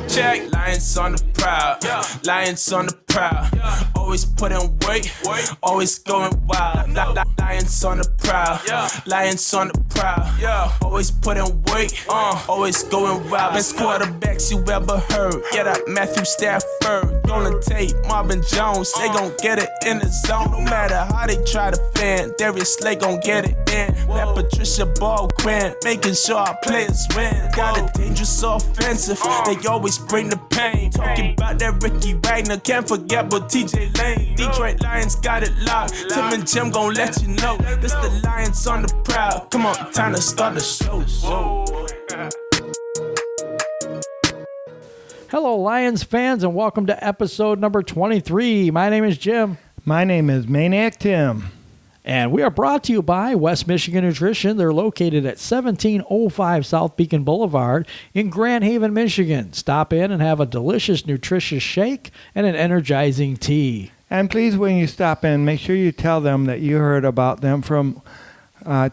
Check. Lions on the prowl. Lions on the prowl. Always put in work. Always going wild. Lions on the prowl. Lions on the prowl. Always put in work. Always going wild. Best quarterbacks you ever heard. Yeah, that Matthew Stafford. Golden Tate, Marvin Jones. They gon' get it in the zone. No matter how they try to fan. Darius Slay gon' get it in. That Patricia Ball Grant. Making sure our players win. Got a dangerous offensive. They always bring the pain. Talking about that Ricky Wagner. Can't forget about TJ Lane. Detroit Lions got it locked. Tim and Jim gon' let you know. This the Lions on the prowl. Come on, time to start the show. Hello, Lions fans, and welcome to episode number 23. My name is Jim. My name is Maniac Tim. And we are brought to you by West Michigan Nutrition. They're located at 1705 South Beacon Boulevard in Grand Haven, Michigan. Stop in and have a delicious, nutritious shake and an energizing tea. And please, when you stop in, make sure you tell them that you heard about them from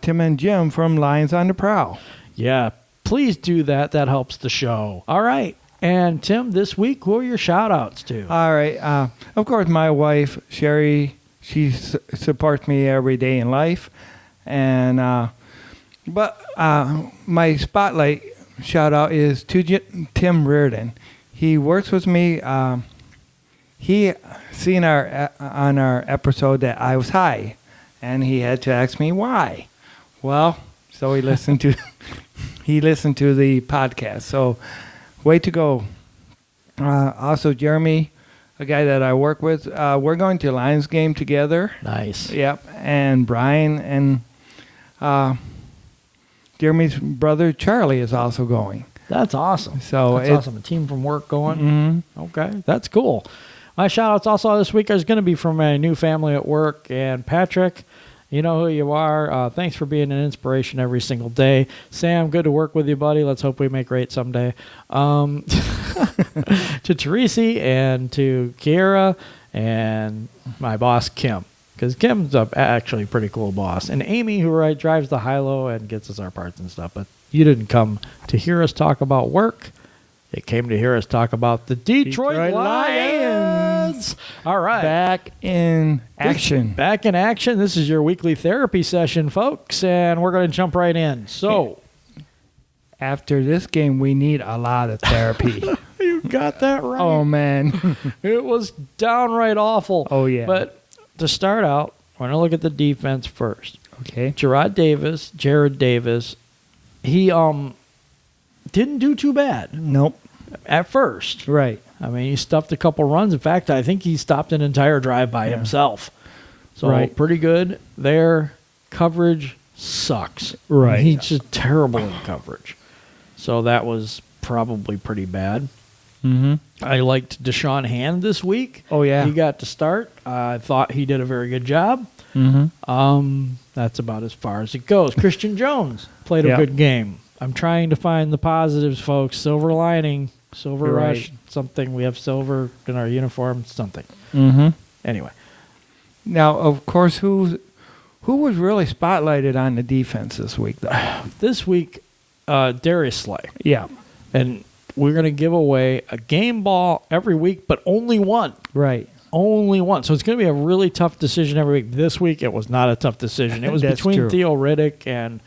Tim and Jim from Lions on the Prowl. Yeah, please do that. That helps the show. All right. And Tim, this week, who are your shout-outs to? All right. Of course, my wife, Sherry, she supports me every day in life. And but my spotlight shout-out is to Tim Reardon. He works with me. He seen on our episode that I was high, and he had to ask me why. Well, so he listened to the podcast. So, way to go. Also, Jeremy, a guy that I work with, we're going to Lions game together. Nice. Yep. And Brian and Jeremy's brother Charlie is also going. That's awesome. So that's awesome. A team from work going. Mm-hmm. Okay, that's cool. My shout-outs also this week is going to be from my new family at work. And Patrick, you know who you are. Thanks for being an inspiration every single day. Sam, good to work with you, buddy. Let's hope we make great someday. To Teresi and to Kiera and my boss, Kim. Because Kim's actually a pretty cool boss. And Amy, who drives the high-low and gets us our parts and stuff. But you didn't come to hear us talk about work. They came to hear us talk about the Detroit Lions. All right. Back in action. Back in action. This is your weekly therapy session, folks, and we're going to jump right in. So, after this game, we need a lot of therapy. You got that right. Oh, man. It was downright awful. Oh, yeah. But to start out, we're going to look at the defense first. Okay. Jared Davis, he didn't do too bad. Nope. At first. Right. I mean, he stuffed a couple runs. In fact, I think he stopped an entire drive by himself. So pretty good. Their coverage sucks. Right. He's just terrible in coverage. So that was probably pretty bad. Mm-hmm. I liked Deshaun Hand this week. Oh, yeah. He got to start. I thought he did a very good job. Mm-hmm. That's about as far as it goes. Christian Jones played a good game. I'm trying to find the positives, folks. Silver lining, silver rush, something. We have silver in our uniform, something. Mm-hmm. Anyway. Now, of course, who was really spotlighted on the defense this week, though? This week, Darius Slay. Yeah. And we're going to give away a game ball every week, but only one. Right. Only one. So it's going to be a really tough decision every week. This week, it was not a tough decision. It was between Theo Riddick and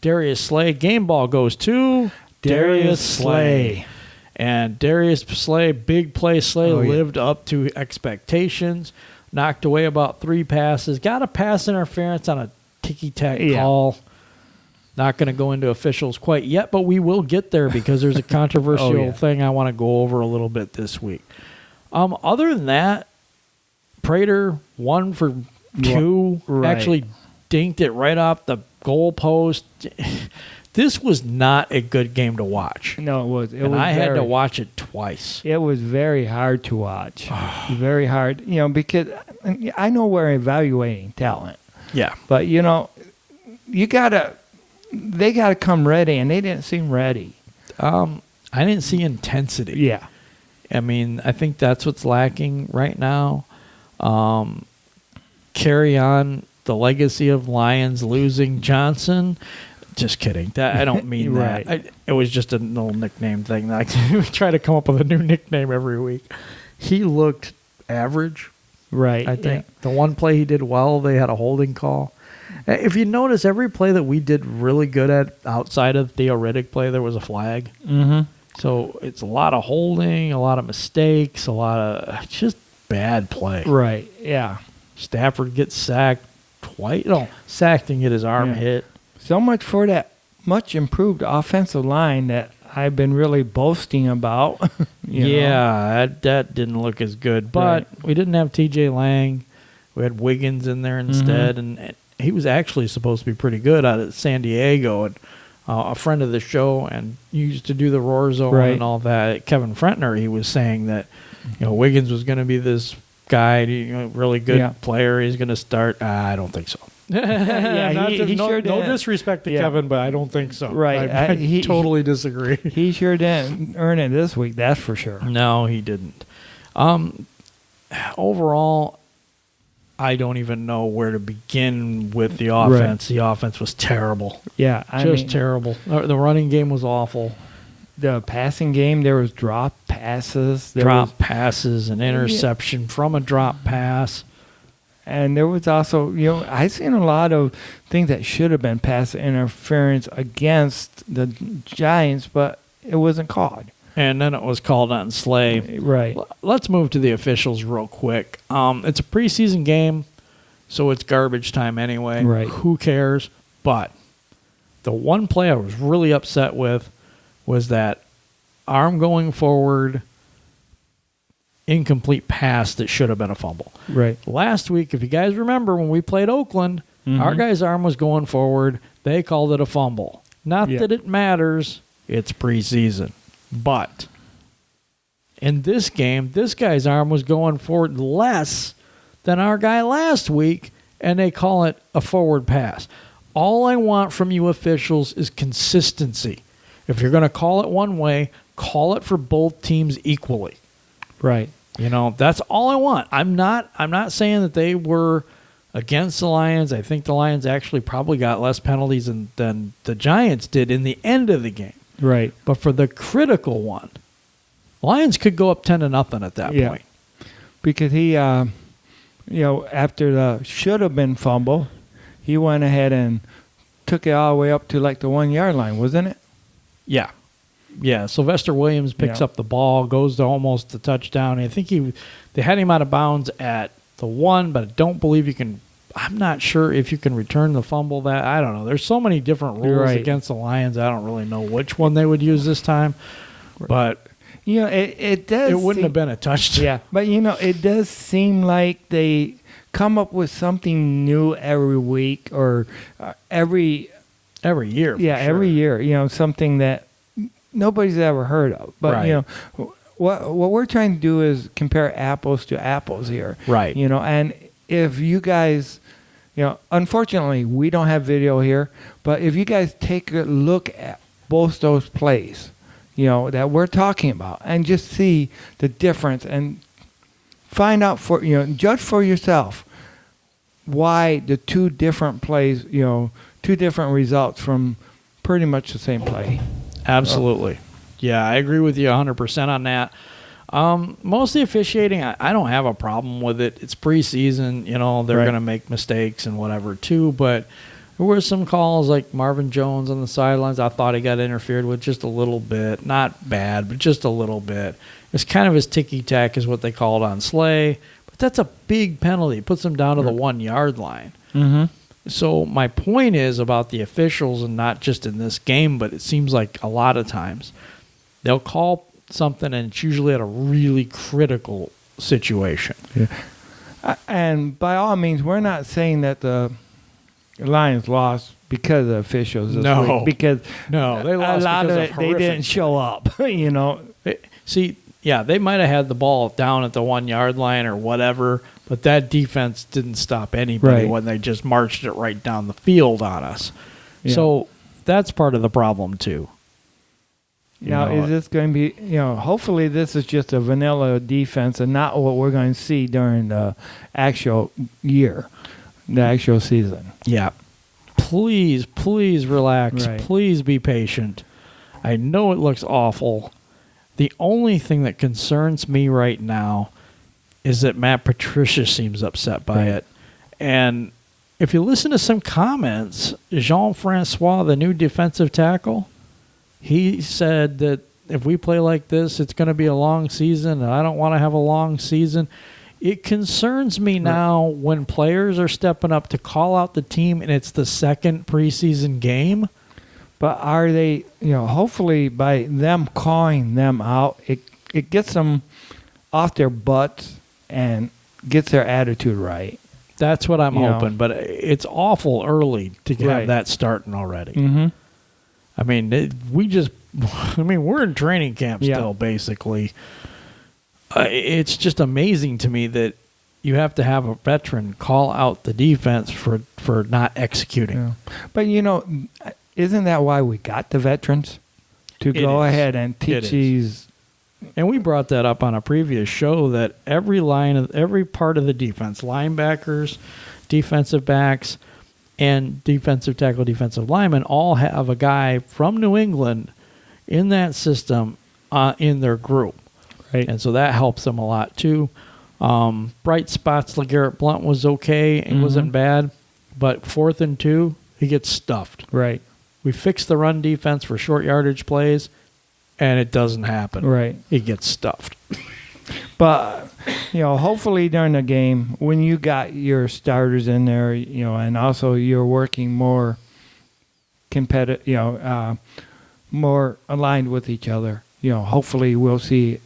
Darius Slay. Game ball goes to Darius Slay. And Darius Slay, big play Slay, lived up to expectations. Knocked away about 3 passes. Got a pass interference on a ticky-tack call. Not going to go into officials quite yet, but we will get there because there's a controversial thing I want to go over a little bit this week. Other than that, Prater 1 for 2. Actually dinked it right off the goal post. This was not a good game to watch. No, it was. I had to watch it twice. It was very hard to watch. Very hard. Because I know we're evaluating talent. Yeah. But, they got to come ready, and they didn't seem ready. I didn't see intensity. Yeah. I mean, I think that's what's lacking right now. Carry on the legacy of Lions losing Johnson Just kidding. I don't mean Right. that. It was just a little nickname thing. We try to come up with a new nickname every week. He looked average. Right. I think the one play he did well, they had a holding call. If you notice, every play that we did really good at outside of Theo Riddick play, there was a flag. Mm-hmm. So it's a lot of holding, a lot of mistakes, a lot of just bad play. Right. Yeah. Stafford gets sacked twice. No, sacked and get his arm hit. So much for that much improved offensive line that I've been really boasting about. That didn't look as good. But we didn't have T.J. Lang. We had Wiggins in there instead, and he was actually supposed to be pretty good out of San Diego. And a friend of the show, and used to do the Roar Zone and all that, Kevin Frentner, he was saying that Wiggins was going to be this guy, really good player. He's going to start. I don't think so. He sure did. No disrespect to Kevin, but I don't think so. Right. I totally disagree. He sure didn't earn it this week, that's for sure. No, he didn't. Overall, I don't even know where to begin with the offense. The offense was terrible. Yeah. Just terrible. The running game was awful. The passing game, there was drop passes. Passes, an interception from a drop pass. And there was also, I've seen a lot of things that should have been pass interference against the Giants, but it wasn't called. And then it was called on Slay. Right. Let's move to the officials real quick. It's a preseason game, so it's garbage time anyway. Right. Who cares? But the one play I was really upset with was that arm going forward, incomplete pass that should have been a fumble. Right. Last week, if you guys remember when we played Oakland, our guy's arm was going forward. They called it a fumble. Not that it matters. It's preseason. But in this game, this guy's arm was going forward less than our guy last week, and they call it a forward pass. All I want from you officials is consistency. If you're going to call it one way, call it for both teams equally. Right. That's all I want. I'm not saying that they were against the Lions. I think the Lions actually probably got less penalties than the Giants did in the end of the game. Right. But for the critical one, Lions could go up 10-0 at that point. Because he, after the should have been fumble, he went ahead and took it all the way up to like the 1 yard line, wasn't it? Yeah. Yeah, Sylvester Williams picks up the ball, goes to almost the touchdown. I think they had him out of bounds at the 1, but I don't believe you can. I'm not sure if you can return the fumble. I don't know. There's so many different rules against the Lions. I don't really know which one they would use this time. But it does. It wouldn't have been a touchdown. Yeah, but it does seem like they come up with something new every week or every year. Yeah, every year. Something that nobody's ever heard of. But what we're trying to do is compare apples to apples here. Right. And if you guys, unfortunately we don't have video here, but if you guys take a look at both those plays, that we're talking about, and just see the difference and find out judge for yourself why the two different plays, two different results from pretty much the same play. Absolutely. Yeah, I agree with you 100% on that. Mostly officiating, I don't have a problem with it. It's preseason, they're going to make mistakes and whatever too, but there were some calls like Marvin Jones on the sidelines. I thought he got interfered with just a little bit. Not bad, but just a little bit. It's kind of his ticky-tack is what they call it on Slay, but that's a big penalty. It puts them down to the 1 yard line. Mm-hmm. So my point is about the officials, and not just in this game, but it seems like a lot of times they'll call something and it's usually at a really critical situation. Yeah. And by all means, we're not saying that the Lions lost because of the officials this week. Because they lost a lot because of it, they didn't show up, See, they might have had the ball down at the 1 yard line or whatever, but that defense didn't stop anybody when they just marched it right down the field on us. Yeah. So that's part of the problem too. Now, is this going to be, hopefully this is just a vanilla defense and not what we're going to see during the actual year, the actual season. Yeah. please relax. Right. Please be patient. I know it looks awful. The only thing that concerns me right now is that Matt Patricia seems upset by it. And if you listen to some comments, Jean-Francois, the new defensive tackle, he said that if we play like this, it's going to be a long season, and I don't want to have a long season. It concerns me now when players are stepping up to call out the team, and it's the second preseason game. But are they, hopefully by them calling them out, it gets them off their butts and gets their attitude right. That's what I'm hoping, but it's awful early to have that starting already. Mm-hmm. I mean, we're in training camp still, basically. It's just amazing to me that you have to have a veteran call out the defense for not executing. Yeah. But, isn't that why we got the veterans? To go ahead and teach these. And we brought that up on a previous show that every part of the defense, linebackers, defensive backs, and defensive tackle, defensive linemen, all have a guy from New England in that system in their group. Right. And so that helps them a lot too. Bright spots, LeGarrette Blount was okay. It wasn't bad. But 4th and 2, he gets stuffed. Right. We fixed the run defense for short yardage plays, and it doesn't happen. Right. He gets stuffed. But, hopefully during the game, when you got your starters in there, and also you're working more competitive, more aligned with each other, hopefully we'll see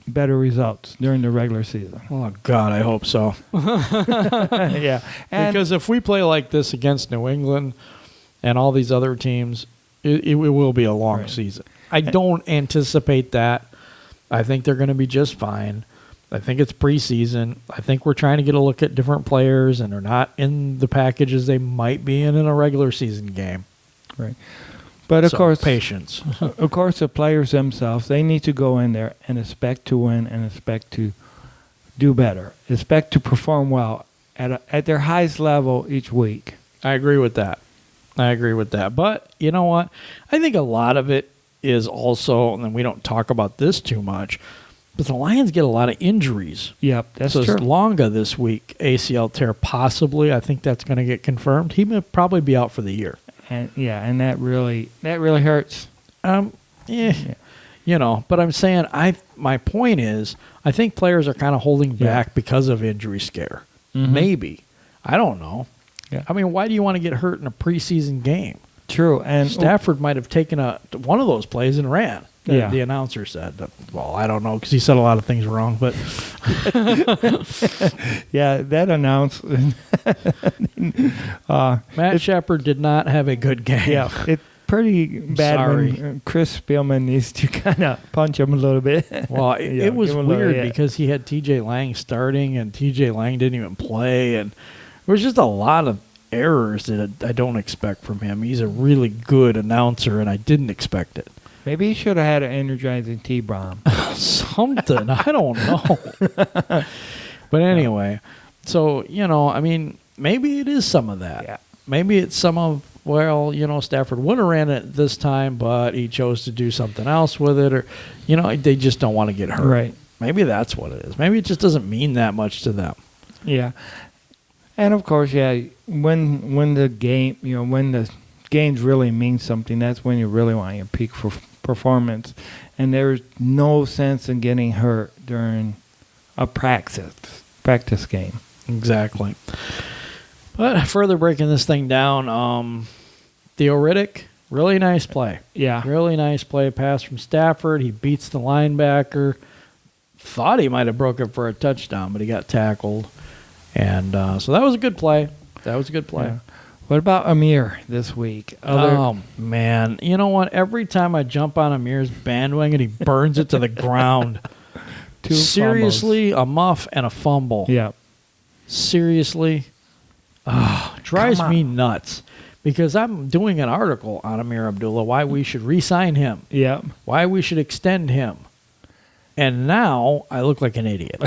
better results during the regular season. Oh, God, I hope so. Yeah. Because if we play like this against New England and all these other teams, it will be a long season. I don't anticipate that. I think they're going to be just fine. I think it's preseason. I think we're trying to get a look at different players, and they're not in the packages they might be in a regular season game. Right. But of course, patience. Of course, the players themselves, they need to go in there and expect to win and expect to do better, expect to perform well at their highest level each week. I agree with that. But you know what? I think a lot of it is also, and we don't talk about this too much, but the Lions get a lot of injuries. Yep, that's true. So Longa this week, ACL tear possibly. I think that's going to get confirmed. He may probably be out for the year. And that really hurts. But I'm saying my point is I think players are kind of holding back because of injury scare. Mm-hmm. Maybe. I don't know. Yeah. I mean, why do you want to get hurt in a preseason game? True. And Stafford might have taken one of those plays and ran. The announcer said. Well, I don't know because he said a lot of things wrong, but yeah, that announcement. Matt Shepard did not have a good game. Yeah, it's pretty bad. Sorry. When Chris Spielman needs to kind of punch him a little bit. Well, it was weird because he had T.J. Lang starting, and T.J. Lang didn't even play, and there was just a lot of errors that I don't expect from him. He's a really good announcer, and I didn't expect it. Maybe he should have had an energizing T-bomb. Something. I don't know. But anyway, so, I mean, maybe it is some of that. Yeah. Maybe it's some of, Stafford would have ran it this time, but he chose to do something else with it. Or, they just don't want to get hurt. Right. Maybe that's what it is. Maybe it just doesn't mean that much to them. Yeah. And, of course, when the game, when the games really mean something, that's when you really want your peak for performance, and there's no sense in getting hurt during a practice game. Exactly. But further breaking this thing down, Theo Riddick, really nice play. Yeah. Really nice play. Pass from Stafford. He beats the linebacker. Thought he might have broke it for a touchdown, but he got tackled. And so that was a good play. Yeah. What about Amir this week? Oh, man. You know what? Every time I jump on Amir's bandwagon, he burns it to the ground. Seriously, fumbles. A muff and a fumble. Yeah. Seriously. Drives me nuts. Because I'm doing an article on Amir Abdullah, why we should re-sign him. Yeah. Why we should extend him. And now I look like an idiot.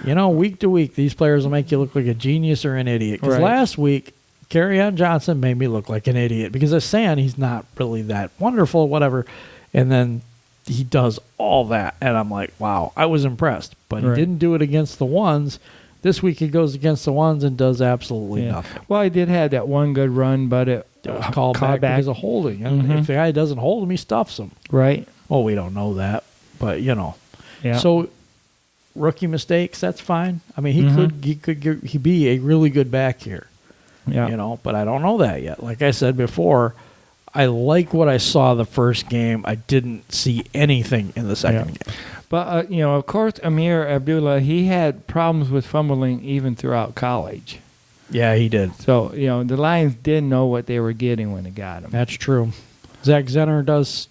Week to week, these players will make you look like a genius or an idiot. Because last week, Kerryon Johnson made me look like an idiot because they're saying he's not really that wonderful, whatever. And then he does all that. And I'm like, wow, I was impressed. But he didn't do it against the ones. This week he goes against the ones and does absolutely nothing. Well, he did have that one good run, but it was called back because of holding. And if the guy doesn't hold him, he stuffs him. Right. Well, we don't know that. But, you know. Yeah. So rookie mistakes, that's fine. I mean, he'd be a really good back here. Yeah. You know, but I don't know that yet. Like I said before, I like what I saw the first game. I didn't see anything in the second game. But, you know, of course, Amir Abdullah, he had problems with fumbling even throughout college. Yeah, he did. So, you know, the Lions did know what they were getting when they got him. That's true. Zach Zenner does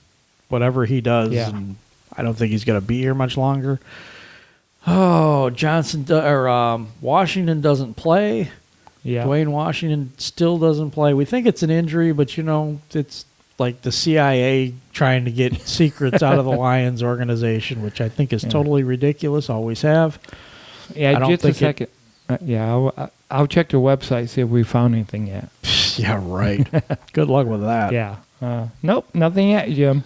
whatever he does, and I don't think he's going to be here much longer. Oh, Washington doesn't play. Yeah. Dwayne Washington still doesn't play. We think it's an injury, but, you know, it's like the CIA trying to get secrets out of the Lions organization, which I think is totally ridiculous, always have. Yeah, just a second. I'll check their website, see if we found anything yet. Yeah, right. Good luck with that. Yeah. Nope, nothing yet, Jim.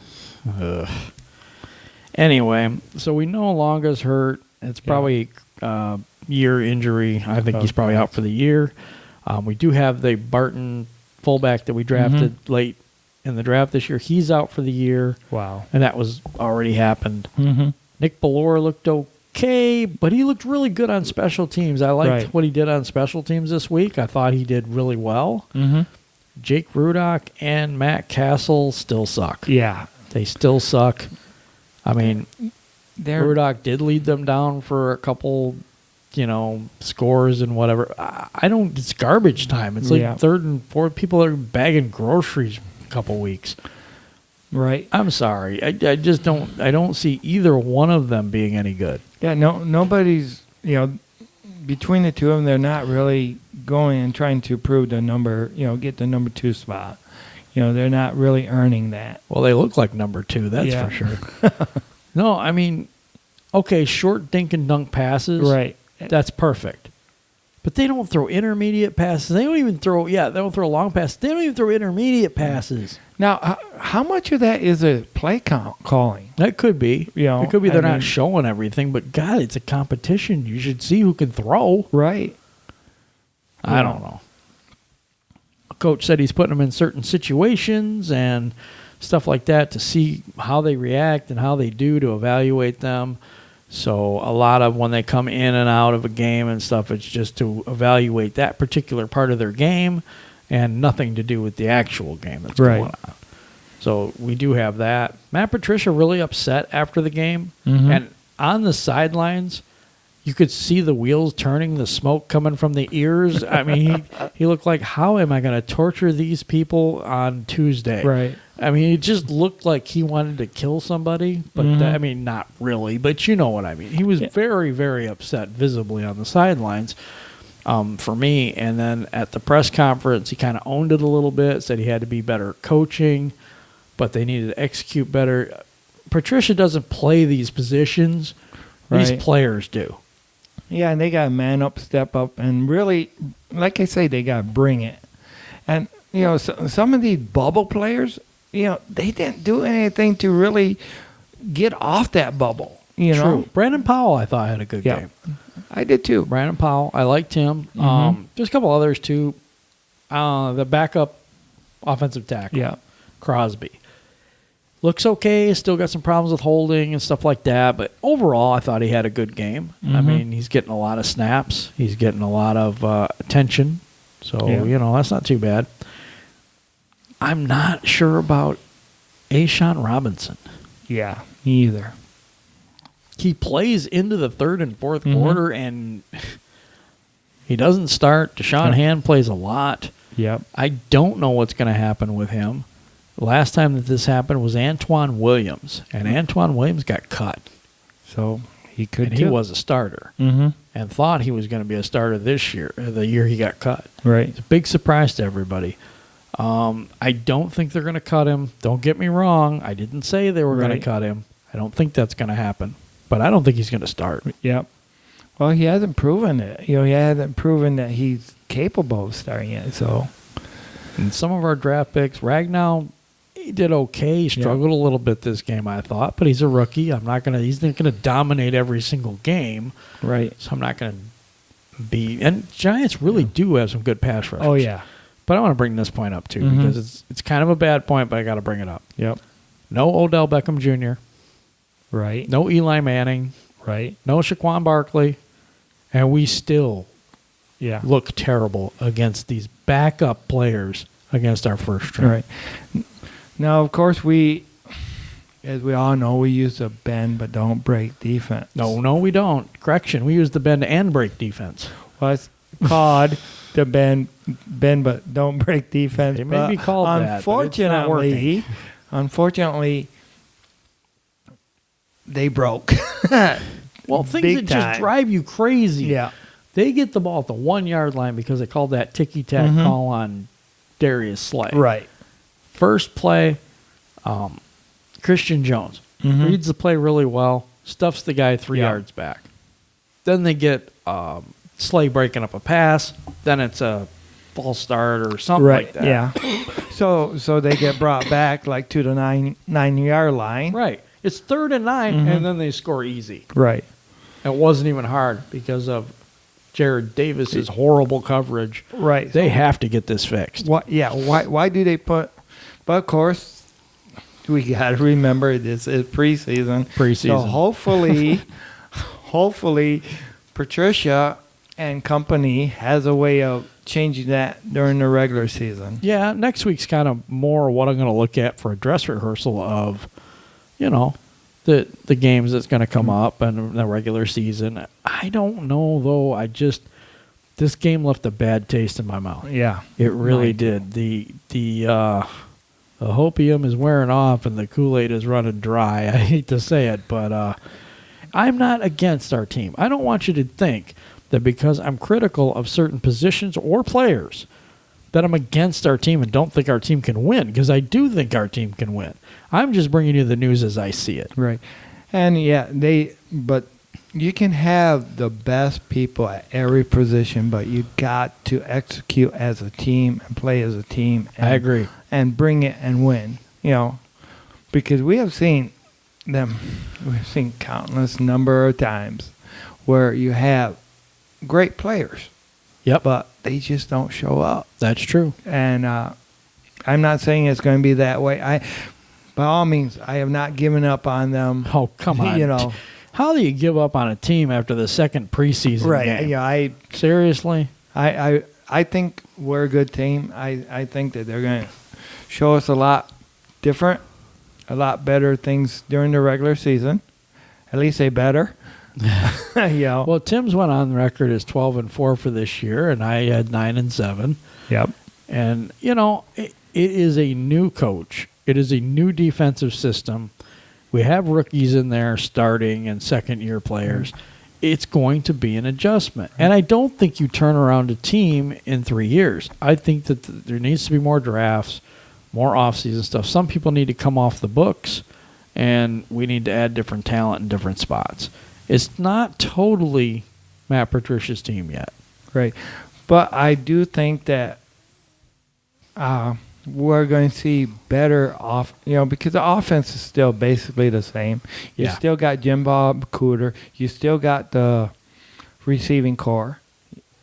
Anyway, so we know Longa's hurt. It's probably year injury. I think he's probably out for the year. We do have the Barton fullback that we drafted late in the draft this year. He's out for the year. Wow. And that was already happened. Nick Ballore looked okay, but he looked really good on special teams. I liked what he did on special teams this week. I thought he did really well. Jake Rudock and Matt Castle still suck. Yeah. They still suck. I mean, Rudock did lead them down for a couple, you know, scores and whatever. It's garbage time. It's like third and fourth. People are bagging groceries a couple weeks. Right. I'm sorry. I just don't see either one of them being any good. Yeah, nobody's, you know, between the two of them, they're not really going and trying to prove the number, you know, get the number 2 spot. You know, they're not really earning that. Well, they look like number 2, that's for sure. No, I mean, okay, short dink and dunk passes. Right. That's perfect. But they don't throw intermediate passes. They don't even throw, they don't throw long passes. They don't even throw intermediate passes. Now, how much of that is a play calling? That could be. You know, it could be they're not showing everything, but God, it's a competition. You should see who can throw. Right. I don't know. Coach said he's putting them in certain situations and stuff like that to see how they react and how they do to evaluate them. So a lot of when they come in and out of a game and stuff, it's just to evaluate that particular part of their game and nothing to do with the actual game that's going on. So we do have that. Matt Patricia really upset after the game. And on the sidelines, you could see the wheels turning, the smoke coming from the ears. I mean, he looked like, how am I going to torture these people on Tuesday? Right. I mean, it just looked like he wanted to kill somebody, but I mean, not really, but you know what I mean. He was very, very upset visibly on the sidelines for me. And then at the press conference, he kind of owned it a little bit, said he had to be better coaching, but they needed to execute better. Patricia doesn't play these positions. These players do. Yeah, and they got to man up, step up, and really, like I say, they got to bring it. And, you know, some of these bubble players, you know, they didn't do anything to really get off that bubble, you know. Brandon Powell, I thought, had a good game. I did too. Brandon Powell, I liked him. There's a couple others too. The backup offensive tackle, Crosby. Looks okay, still got some problems with holding and stuff like that, but overall I thought he had a good game. I mean, he's getting a lot of snaps. He's getting a lot of attention. So, you know, that's not too bad. I'm not sure about A'Shawn Robinson. Yeah, me either. He plays into the third and fourth quarter, and he doesn't start. Deshaun Hand plays a lot. Yep. I don't know what's going to happen with him. The last time that this happened was Antoine Williams, and Antoine Williams got cut. So he could, and he was a starter, and thought he was going to be a starter this year, the year he got cut. Right. It's a big surprise to everybody. I don't think they're going to cut him. Don't get me wrong. I didn't say they were going to cut him. I don't think that's going to happen, but I don't think he's going to start. Yep. Well, he hasn't proven it. You know, he hasn't proven that he's capable of starting it. So And some of our draft picks, Ragnow, he did okay. He struggled a little bit this game, I thought, but he's a rookie. He's not gonna dominate every single game. Right. So I'm not gonna be. And Giants really do have some good pass rushers. Oh yeah. But I want to bring this point up too because it's kind of a bad point, but I got to bring it up. Yep. No Odell Beckham Jr. Right. No Eli Manning. Right. No Shaquan Barkley. And we still look terrible against these backup players against our first string. Right. Now, of course, as we all know, we use the bend but don't break defense. No, we don't. Correction, we use the bend and break defense. Well, it's called the bend but don't break defense. It may be called that, but it's not working. Unfortunately, they broke. Well, things Big that just time. drive you crazy. Yeah. They get the ball at the 1 yard line because they called that ticky-tack call on Darius Slay. Right. First play, Christian Jones reads the play really well, stuffs the guy 3 yards back. Then they get Slay breaking up a pass. Then it's a false start or something like that. Yeah. So they get brought back like to the 9 yard line. Right. It's 3rd and 9, and then they score easy. Right. It wasn't even hard because of Jared Davis's horrible coverage. Right. They have to get this fixed. Why do they put? But of course, we got to remember this is preseason. So hopefully, Patricia and company has a way of changing that during the regular season. Yeah, next week's kind of more what I'm going to look at for a dress rehearsal of, the games that's going to come up and the regular season. I don't know, though. This game left a bad taste in my mouth. Yeah. It really did. The hopium is wearing off and the Kool-Aid is running dry. I hate to say it, but I'm not against our team. I don't want you to think that because I'm critical of certain positions or players that I'm against our team and don't think our team can win, because I do think our team can win. I'm just bringing you the news as I see it. Right. And but you can have the best people at every position, but you got to execute as a team and play as a team. And, I agree. And bring it and win, because we've seen countless number of times where you have great players. Yep. But they just don't show up. That's true. And I'm not saying it's going to be that way. By all means, I have not given up on them. Oh, come on. How do you give up on a team after the second preseason game? Yeah, seriously? I think we're a good team. I think that they're going to show us a lot different, a lot better things during the regular season. At least they better. Well, Tim's went on record as 12-4 for this year, and I had 9-7. Yep. And it is a new coach. It is a new defensive system. We have rookies in there starting and second-year players. It's going to be an adjustment, and I don't think you turn around a team in 3 years. I think that there needs to be more drafts, more off-season stuff. Some people need to come off the books, and we need to add different talent in different spots. It's not totally Matt Patricia's team yet. Right. But I do think that we're going to see better because the offense is still basically the same. You still got Jim Bob Cooter. You still got the receiving core.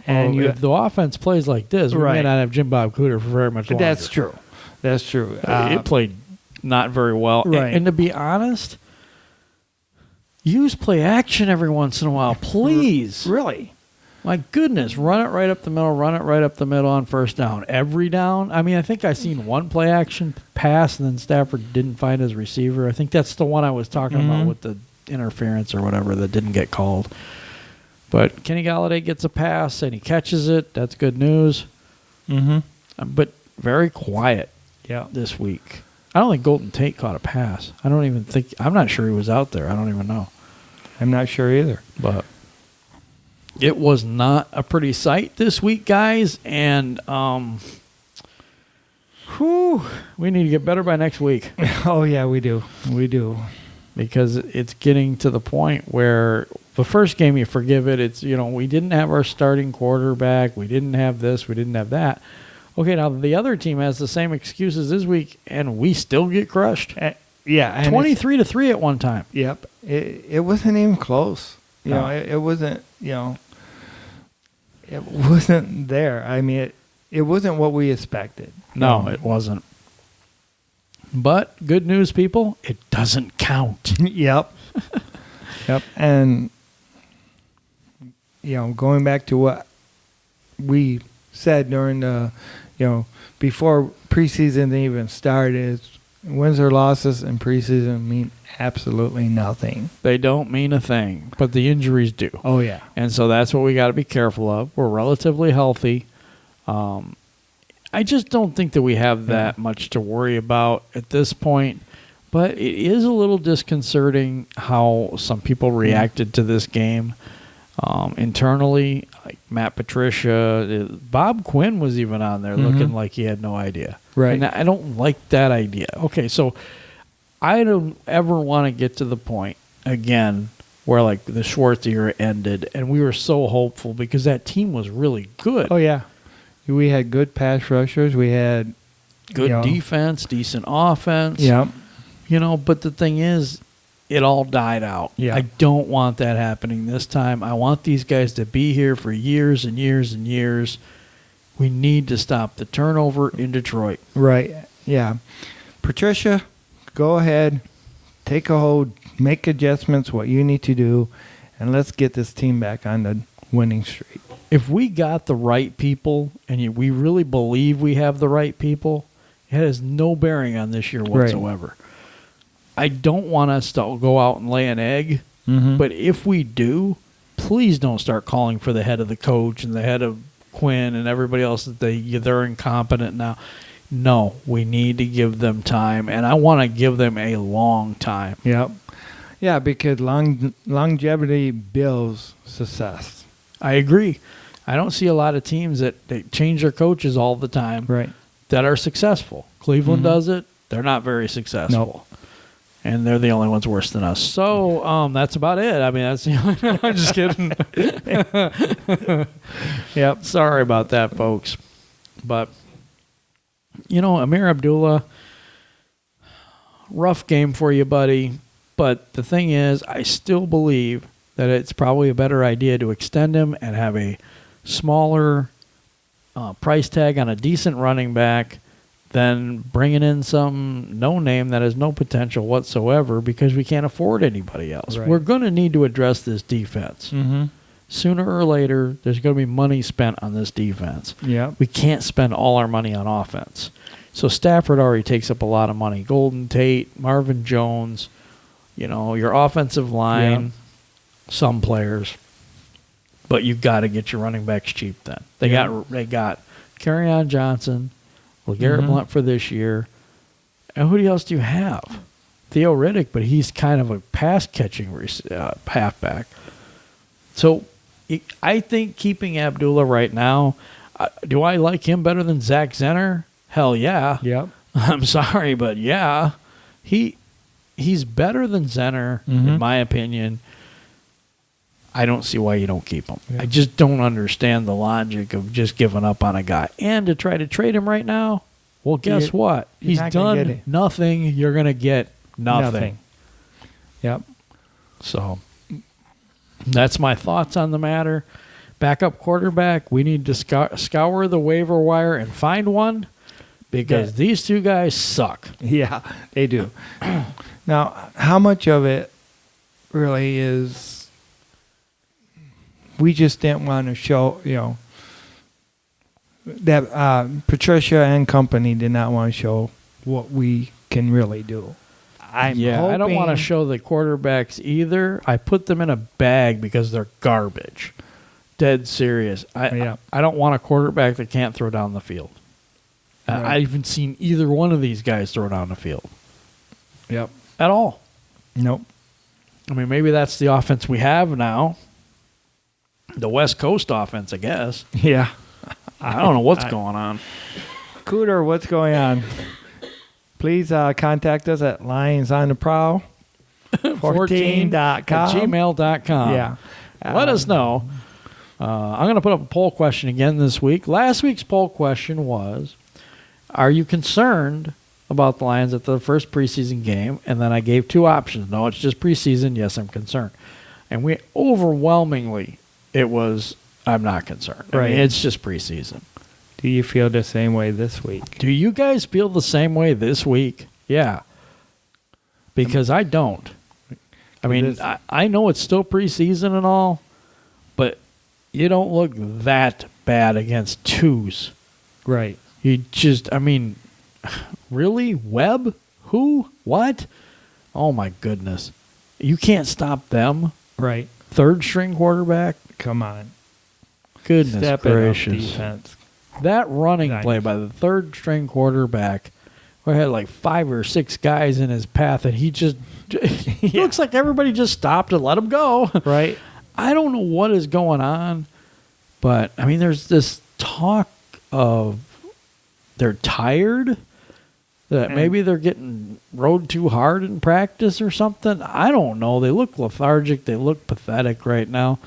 And if the offense plays like this, we may not have Jim Bob Cooter for very much longer. That's true. It played not very well. Right. And to be honest, use play action every once in a while, please. Really? My goodness, run it right up the middle on first down. Every down. I mean, I think I seen one play action pass, and then Stafford didn't find his receiver. I think that's the one I was talking about with the interference or whatever that didn't get called. But Kenny Golladay gets a pass, and he catches it. That's good news. But very quiet this week. I don't think Golden Tate caught a pass. I'm not sure he was out there. I don't even know. I'm not sure either. But it was not a pretty sight this week, guys, and we need to get better by next week. Oh, yeah, we do. Because it's getting to the point where the first game, you forgive it. It's, we didn't have our starting quarterback. We didn't have this. We didn't have that. Okay, now the other team has the same excuses this week, and we still get crushed. Yeah, 23-3 at one time. Yep, it wasn't even close. You No. know, it wasn't. You know, it wasn't there. I mean, it wasn't what we expected. No, it wasn't. But good news, people, it doesn't count. Yep. Yep. And, going back to what we said during the, before preseason even started, wins or losses in preseason mean absolutely nothing. They don't mean a thing, but the injuries do. Oh, yeah. And so that's what we got to be careful of. We're relatively healthy. I just don't think that we have that much to worry about at this point. But it is a little disconcerting how some people reacted to this game internally. Like Matt Patricia, Bob Quinn was even on there looking like he had no idea. Right. And I don't like that idea. Okay, so I don't ever want to get to the point again where like the Schwartz era ended and we were so hopeful because that team was really good. Oh, yeah. We had good pass rushers. We had good defense, decent offense. Yeah. But the thing is, it all died out. Yeah. I don't want that happening this time. I want these guys to be here for years and years and years. We need to stop the turnover in Detroit. Right. Yeah. Patricia, go ahead, take a hold, make adjustments, what you need to do, and let's get this team back on the winning streak. If we got the right people, and we really believe we have the right people, it has no bearing on this year whatsoever. Right. I don't want us to go out and lay an egg, but if we do, please don't start calling for the head of the coach and the head of Quinn and everybody else that they're incompetent now. No, we need to give them time, and I want to give them a long time. Yep. Yeah, because longevity builds success. I agree. I don't see a lot of teams that they change their coaches all the time that are successful. Cleveland does it. They're not very successful. Nope. And they're the only ones worse than us. So that's about it. I mean, that's I'm just kidding. Yep. Sorry about that, folks. But, Amir Abdullah, rough game for you, buddy. But the thing is, I still believe that it's probably a better idea to extend him and have a smaller price tag on a decent running back than bringing in some no-name that has no potential whatsoever because we can't afford anybody else. Right. We're going to need to address this defense. Sooner or later, there's going to be money spent on this defense. Yeah, we can't spend all our money on offense. So Stafford already takes up a lot of money. Golden Tate, Marvin Jones, your offensive line, some players. But you've got to get your running backs cheap then. They got Kerryon Johnson, LeGarrette Blount for this year. And who else do you have? Theo Riddick, but he's kind of a pass-catching halfback. So I think keeping Abdullah right now, do I like him better than Zach Zenner? Hell yeah. Yep. I'm sorry, but yeah. He's better than Zenner, in my opinion. I don't see why you don't keep him. Yeah. I just don't understand the logic of just giving up on a guy. And to try to trade him right now, well, guess what? He's done nothing. You're going to get nothing. Yep. So that's my thoughts on the matter. Backup quarterback, we need to scour the waiver wire and find one because these two guys suck. Yeah, they do. Now, how much of it really is we just didn't want to show, that Patricia and company did not want to show what we can really do. I don't want to show the quarterbacks either. I put them in a bag because they're garbage. Dead serious. I don't want a quarterback that can't throw down the field. Right. I haven't seen either one of these guys throw down the field. Yep. At all. Nope. I mean, maybe that's the offense we have now. The West Coast offense, I guess. Yeah. I don't know what's going on. Cooter, what's going on? Please contact us at lionsontheprowl 14.com. Gmail.com. Yeah. Let us know. I'm going to put up a poll question again this week. Last week's poll question was, are you concerned about the Lions at the first preseason game? And then I gave 2 options. No, it's just preseason. Yes, I'm concerned. And we overwhelmingly, it was, I'm not concerned. Right. I mean, it's just preseason. Do you feel the same way this week? Do you guys feel the same way this week? Yeah. Because I don't. I mean, I know it's still preseason and all, but you don't look that bad against 2s. Right. You just, I mean, really? Webb? Who? What? Oh, my goodness. You can't stop them? Right. 3rd string quarterback? Come on. Goodness Step gracious. it up, defense. That running play by the 3rd string quarterback, where he had like 5 or 6 guys in his path, and he just, he looks like everybody just stopped and let him go. Right. I don't know what is going on, but, I mean, there's this talk of they're tired, that maybe they're getting rode too hard in practice or something. I don't know. They look lethargic. They look pathetic right now.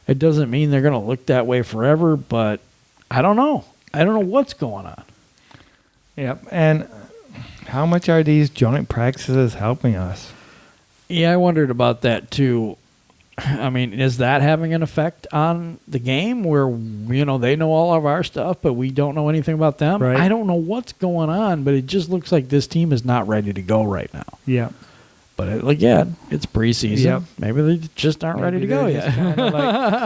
It doesn't mean they're going to look that way forever, but I don't know. I don't know what's going on. Yep. And how much are these joint practices helping us? Yeah, I wondered about that too. I mean, is that having an effect on the game where, you know, they know all of our stuff, but we don't know anything about them? Right. I don't know what's going on, but it just looks like this team is not ready to go right now. Yeah. But again, it's preseason. Yep. Maybe they just aren't ready to go yet.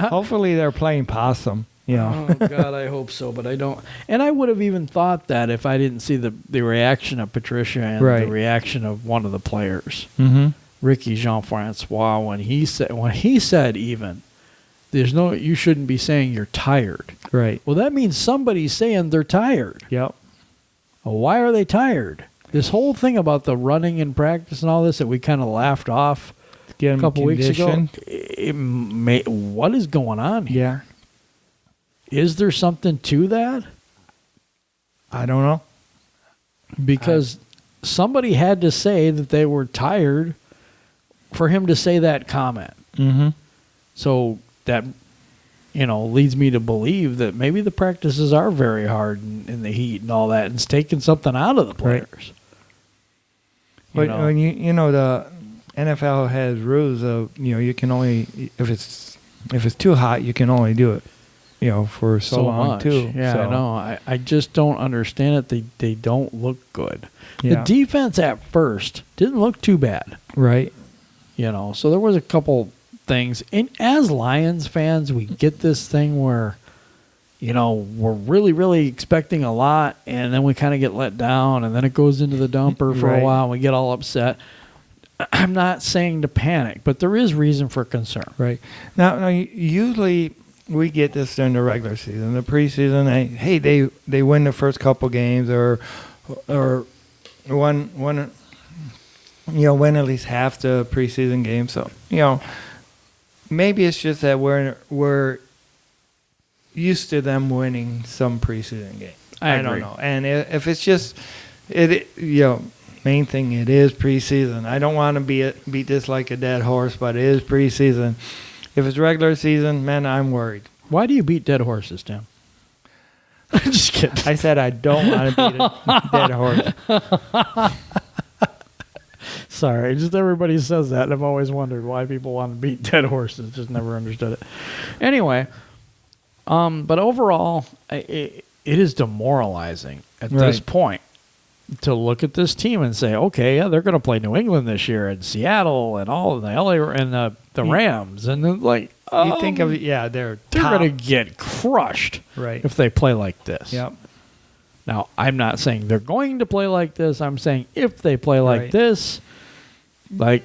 Hopefully they're playing possum. You know. Oh, God, I hope so, but I don't. And I would have even thought that if I didn't see the reaction of Patricia and the reaction of one of the players. Mm-hmm. Ricky Jean-Francois, when he said even, there's no, you shouldn't be saying you're tired. Right. Well, that means somebody's saying they're tired. Yep. Well, why are they tired? This whole thing about the running in practice and all this that we kind of laughed off a couple weeks ago. What is going on here? Yeah. Is there something to that? I don't know. Because somebody had to say that they were tired for him to say that comment. Mm-hmm. So that, leads me to believe that maybe the practices are very hard in the heat and all that, and it's taking something out of the players. But when the NFL has rules of, you can only, if it's too hot, you can only do it, for so long much. too. Yeah, so. I know. I just don't understand it. They don't look good. Yeah. The defense at first didn't look too bad. Right. So there was a couple things. And as Lions fans, we get this thing where, we're really, really expecting a lot, and then we kind of get let down, and then it goes into the dumper for a while, and we get all upset. I'm not saying to panic, but there is reason for concern. Right. Now usually we get this during the regular season. The preseason, they win the first couple games or win at least half the preseason game. So, maybe it's just that we're used to them winning some preseason game. I don't know. And if it's just main thing, it is preseason. I don't want to beat this like a dead horse, but it is preseason. If it's regular season, man, I'm worried. Why do you beat dead horses, Tim? I'm just kidding. I said I don't want to beat a dead horse. Sorry, just everybody says that, and I've always wondered why people want to beat dead horses. Just never understood it. Anyway, but overall, it is demoralizing at this point to look at this team and say, okay, yeah, they're going to play New England this year and Seattle and all of the LA and the Rams, and then you think of they're going to get crushed if they play like this. Yep. Now, I'm not saying they're going to play like this. I'm saying if they play like this, like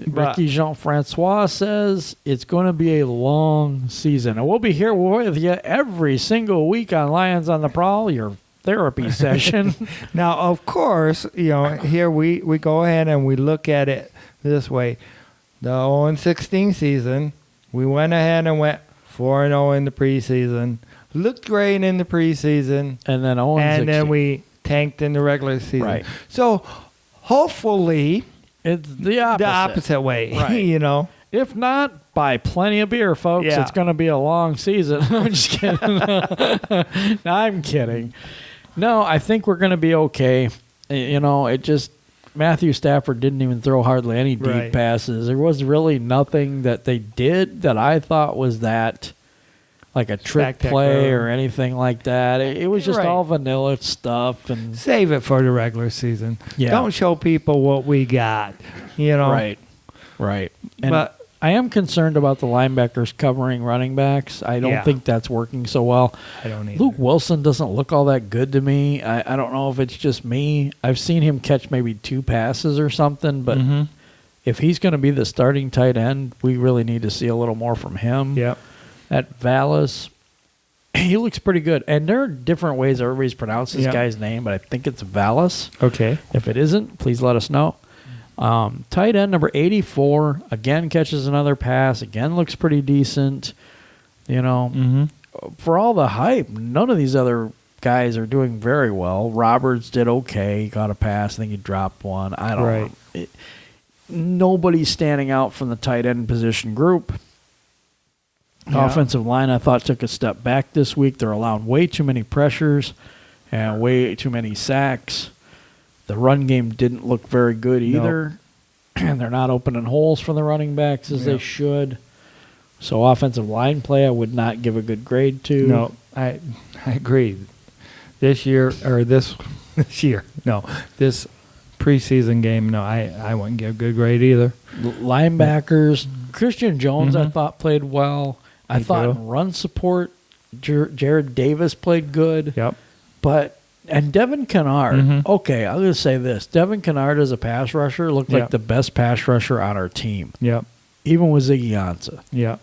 Ricky Jean-Francois says, it's going to be a long season. And we'll be here with you every single week on Lions on the Prowl, your therapy session. Now, of course, here we go ahead and we look at it this way. The 0-16 season, we went ahead and went 4-0 in the preseason. Looked great in the preseason. And then 0-16. And then we tanked in the regular season. Right. So, hopefully, it's the opposite way, If not, buy plenty of beer, folks. Yeah. It's going to be a long season. I'm just kidding. No, I'm kidding. No, I think we're going to be okay. It just Matthew Stafford didn't even throw hardly any deep passes. There was really nothing that they did that I thought was that like a trick play or anything like that. It was just all vanilla stuff. And save it for the regular season. Yeah. Don't show people what we got. Right. And but I am concerned about the linebackers covering running backs. I don't think that's working so well. I don't either. Luke Wilson doesn't look all that good to me. I don't know if it's just me. I've seen him catch maybe 2 passes or something, but if he's going to be the starting tight end, we really need to see a little more from him. Yep. At Vallis, he looks pretty good. And there are different ways everybody's pronounced this guy's name, but I think it's Vallis. Okay. If it isn't, please let us know. Tight end number 84, again catches another pass, again looks pretty decent. For all the hype, none of these other guys are doing very well. Roberts did okay. He got a pass. I think he dropped one. I don't know. Nobody's standing out from the tight end position group. Offensive line, I thought, took a step back this week. They're allowing way too many pressures and way too many sacks. The run game didn't look very good either. And they're not opening holes for the running backs as they should. So offensive line play, I would not give a good grade to. No, I agree. This preseason game, no, I wouldn't give a good grade either. Linebackers, Christian Jones, I thought played well. I thought in run support, Jared Davis played good. Yep. And Devin Kennard, okay, I'm going to say this. Devin Kennard as a pass rusher looked like the best pass rusher on our team. Yep. Even with Ziggy Ansah. Yep.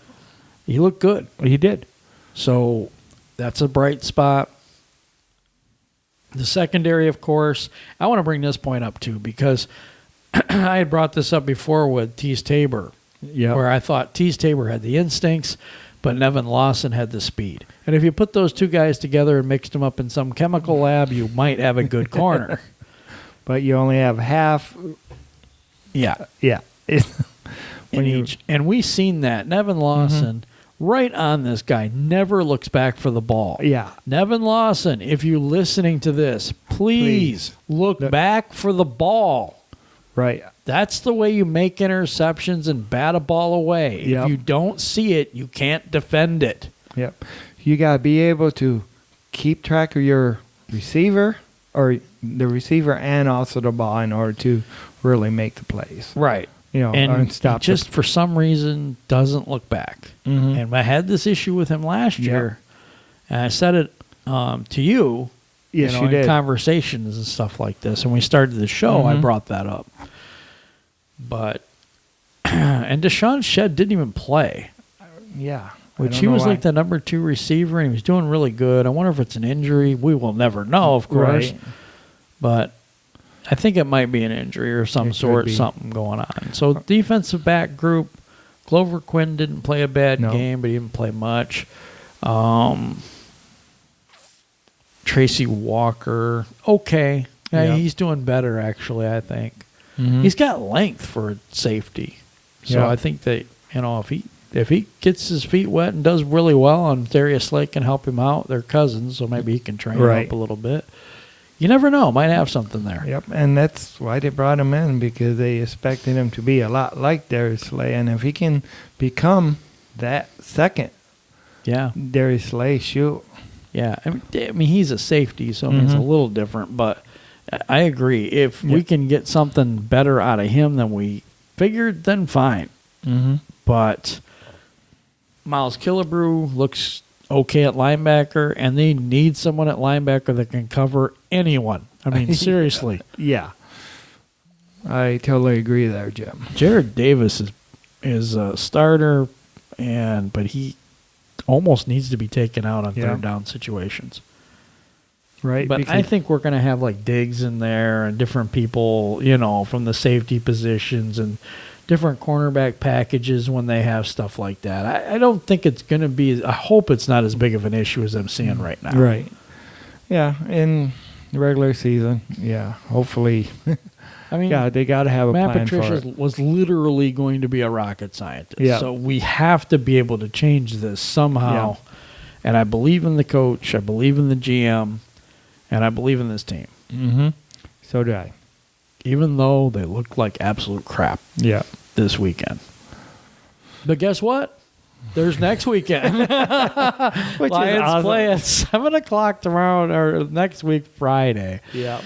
He looked good. He did. So that's a bright spot. The secondary, of course, I want to bring this point up too because I had brought this up before with Tease Tabor, where I thought Tease Tabor had the instincts, but Nevin Lawson had the speed. And if you put those two guys together and mixed them up in some chemical lab, you might have a good corner. But you only have half. Yeah. Yeah. In each. And we seen that. Nevin Lawson, right on this guy, never looks back for the ball. Yeah. Nevin Lawson, if you're listening to this, please look back for the ball. Right. That's the way you make interceptions and bat a ball away. Yep. If you don't see it, you can't defend it. Yep. You got to be able to keep track of your receiver or the receiver and also the ball in order to really make the plays. Right. And stop just for some reason doesn't look back. And I had this issue with him last year, and I said it to you. Yes, you in did. Conversations and stuff like this. And we started the show, I brought that up. But, and Deshaun Shedd didn't even play. Yeah. Which he was like the number 2 receiver, and he was doing really good. I wonder if it's an injury. We will never know, of course. Right. But I think it might be an injury or some sort, something going on. So defensive back group, Glover Quinn didn't play a bad game, but he didn't play much. Tracy Walker, okay. He's doing better, actually, I think. He's got length for safety. So I think that, if he gets his feet wet and does really well, and Darius Slay can help him out, they're cousins, so maybe he can train him up a little bit. You never know. Might have something there. Yep, and that's why they brought him in, because they expected him to be a lot like Darius Slay. And if he can become that second Darius Slay, shoot. Yeah, I mean he's a safety, so it's a little different. But I agree. If we can get something better out of him than we figured, then fine. But Miles Killebrew looks okay at linebacker, and they need someone at linebacker that can cover anyone. I mean, seriously. Yeah. I totally agree there, Jim. Jared Davis is a starter, but he almost needs to be taken out on third down situations. Right. But I think we're going to have like Diggs in there and different people, from the safety positions and different cornerback packages when they have stuff like that. I don't think it's going to be – I hope it's not as big of an issue as I'm seeing right now. Right. Yeah, and regular season. Yeah, hopefully. I mean, yeah, they got to have a Matt plan Patricia for it. was literally going to be a rocket scientist. Yeah. So we have to be able to change this somehow. Yeah. And I believe in the coach. I believe in the GM. And I believe in this team. Mm-hmm. So do I. Even though they looked like absolute crap Yeah. this weekend. But guess what? There's next weekend. Which Lions is awesome. play at 7 o'clock tomorrow, or next week, Friday. Yeah.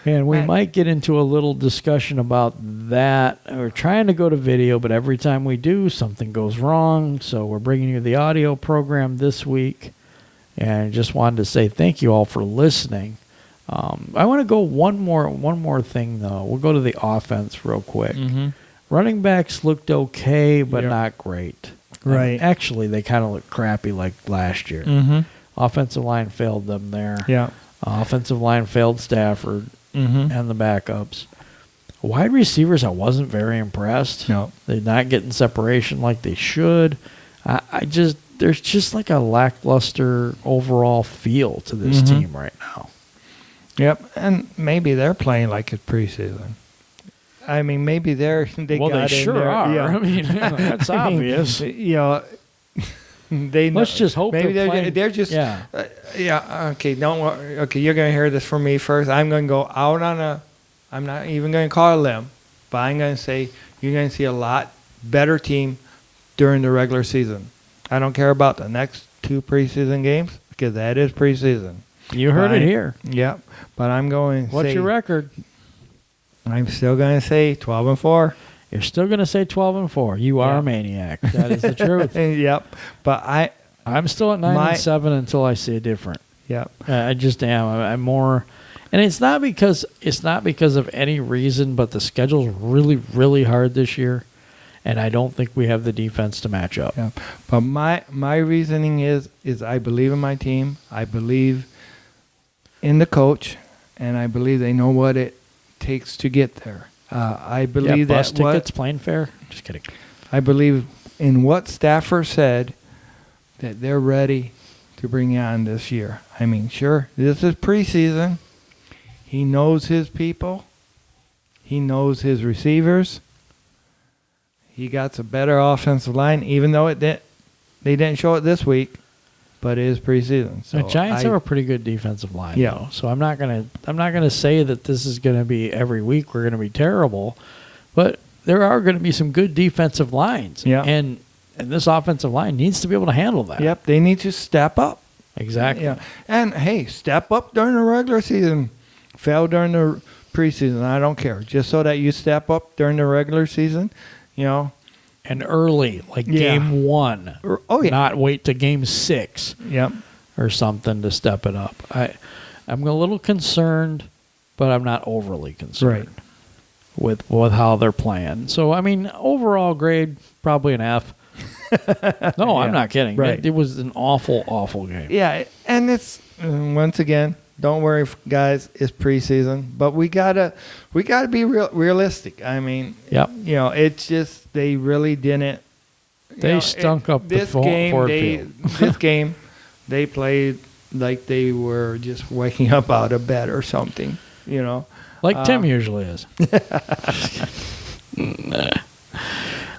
And we might get into a little discussion about that. We're trying to go to video, but every time we do, something goes wrong. So we're bringing you the audio program this week. And I just wanted to say thank you all for listening. I want to go one more thing, though. We'll go to the offense real quick. Mm-hmm. Running backs looked okay, but Yep. not great. Right. And actually, they kind of looked crappy like last year. Mm-hmm. Offensive line failed them there. Yeah. Offensive line failed Stafford Mm-hmm. and the backups. Wide receivers, I wasn't very impressed. No. They're not getting separation like they should. There's just like a lackluster overall feel to this Mm-hmm. team right now. Yep. And maybe they're playing like it's preseason. I mean, maybe they Well, got they in sure there. are. Yeah. I mean, that's I mean, obvious. You know, they know. Let's just hope maybe they're playing. they're just Yeah. yeah. Okay, don't worry. Okay, you're gonna hear this from me first. I'm gonna go out on a. I'm not even gonna call a limb, but I'm gonna say you're gonna see a lot better team during the regular season. I don't care about the next 2 preseason games because that is preseason. You heard it here. Yep. But I'm going. What's say, your record? I'm still gonna say 12-4. You're still going to say 12-4. You are Yeah. a maniac. That is the truth. Yep. But I'm still at 9-7 until I see it different. Yep. I just am. I'm more, and it's not because of any reason, but the schedule's really, really hard this year, and I don't think we have the defense to match up. Yeah. But my reasoning is I believe in my team. I believe in the coach, and I believe they know what it takes to get there. I believe bus that tickets, plane fare. Just kidding. I believe in what Stafford said that they're ready to bring on this year. I mean, sure, this is preseason. He knows his people. He knows his receivers. He got a better offensive line, even though they didn't show it this week, but it is preseason. So The Giants have a pretty good defensive line, Yeah. though. So I'm not gonna say that this is gonna be every week we're gonna be terrible, but there are gonna be some good defensive lines. Yeah. And this offensive line needs to be able to handle that. Yep, they need to step up. Exactly. Yeah, and hey, step up during the regular season. Fail during the preseason. I don't care. Just so that you step up during the regular season, you know. And early, like Yeah. game 1. Oh yeah. Not wait to game 6 Yep. or something to step it up. I'm a little concerned, but I'm not overly concerned with how they're playing. So, I mean, overall grade, probably an F. No, I'm not kidding. Right. It was an awful, awful game. Yeah, and it's once again, don't worry, guys. It's preseason, but we gotta be realistic. I mean, Yep. you know, it's just they really didn't. They stunk up the this game. Ford field. This game, they played like they were just waking up out of bed or something. You know, Like Tim usually is.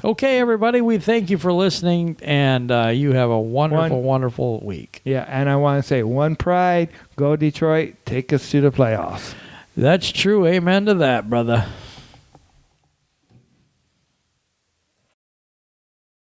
Okay, everybody, we thank you for listening, and you have a wonderful, wonderful week. yeah. And I want to say, one pride, go Detroit, take us to the playoffs. That's true. Amen to that, brother.